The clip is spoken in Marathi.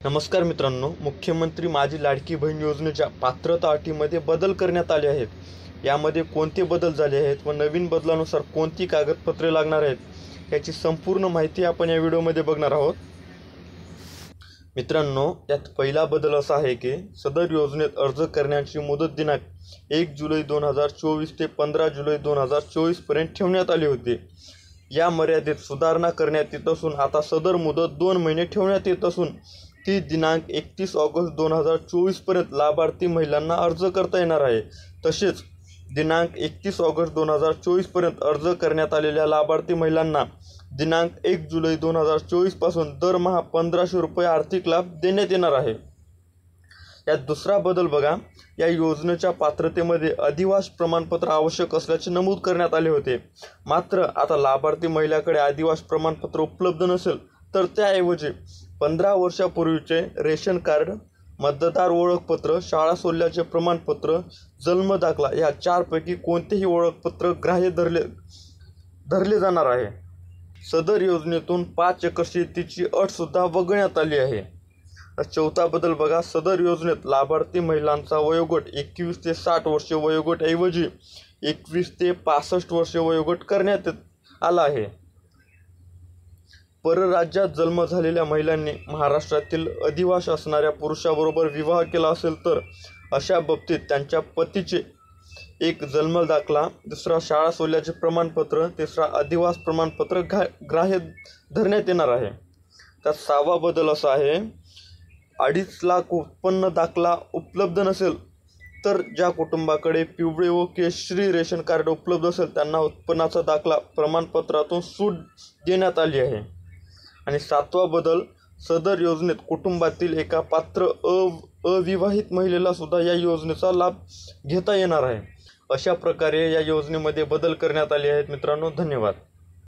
नमस्कार मित्रांनो, मुख्यमंत्री माझी लाडकी बहीण योजनेच्या पात्रता अटीमध्ये बदल करण्यात आले आहेत. यामध्ये कोणते बदल झाले आहेत व नवीन बदलानुसार कोणती कागदपत्रे लागणार आहेत याची संपूर्ण माहिती आपण या व्हिडिओमध्ये बघणार आहोत. मित्रांनो, यात पहिला बदल असा आहे की सदर योजनेत अर्ज करण्याची मुदत दिनांक 1 जुलै 2024 ते 15 जुलै 2024 पर्यंत ठेवण्यात आली होती. या मर्यादेत सुधारणा करण्यात येत असून आता सदर मुदत 2 महिने ठेवण्यात येत असून ती दिनांक 31 ऑगस्ट 2024 पर्यंत लाभार्थी महिलांना अर्ज करता येणार आहे. तसेच दिनांक 31 ऑगस्ट 2024 पर्यंत अर्ज करण्यात आलेल्या लाभार्थी महिलांना दिनांक 1 जुलै 2024 पासून दरमहा 1500 रुपये आर्थिक लाभ देण्यात येणार आहे. यात दुसरा बदल बघा, या योजनेच्या पात्रतेमध्ये अधिवास प्रमाणपत्र आवश्यक असल्याचे नमूद करण्यात आले होते. मात्र आता लाभार्थी महिलाकडे अधिवास प्रमाणपत्र उपलब्ध नसेल तर त्याऐवजी 15 वर्षापूर्वीचे रेशन कार्ड, मतदार ओळखपत्र, शाळा सोडल्याचे प्रमाणपत्र, जन्म दाखला या 4 पैकी कोणतेही ओळखपत्र ग्राह्य धरले जाणार आहे. सदर योजनेतून 5 एकर शेतीची अटसुद्धा वगळण्यात आली आहे. चौथा बदल बघा, सदर योजनेत लाभार्थी महिलांचा वयोगट 21 ते 60 वर्षे वयोगट ऐवजी 21 ते 65 वर्षे वयोगट करण्यात आला आहे. परराज्यात जन्म झालेल्या महिलांनी महाराष्ट्रातील अधिवास असणाऱ्या पुरुषाबरोबर विवाह केला असेल तर अशा बाबतीत त्यांच्या पतीचे एक जन्म दाखला, दुसरा शाळा सोडल्याचे प्रमाणपत्र, तिसरा अधिवास प्रमाणपत्र ग्राह्य धरण्यात येणार आहे. त्यात 6वा बदल असा आहे, 2.5 लाख उत्पन्न दाखला उपलब्ध नसेल तर ज्या कुटुंबाकडे पिवळे व केशरी रेशन कार्ड उपलब्ध असेल त्यांना उत्पन्नाचा दाखला प्रमाणपत्रातून सूट देण्यात आली आहे. आणि 7वा बदल, सदर योजनेत कुटुंबातील एका पात्र अविवाहित महिलेला सुद्धा या योजनेचा लाभ घेता येणार आहे. अशा प्रकारे या योजनेमध्ये बदल करण्यात आले आहेत. मित्रांनो, धन्यवाद.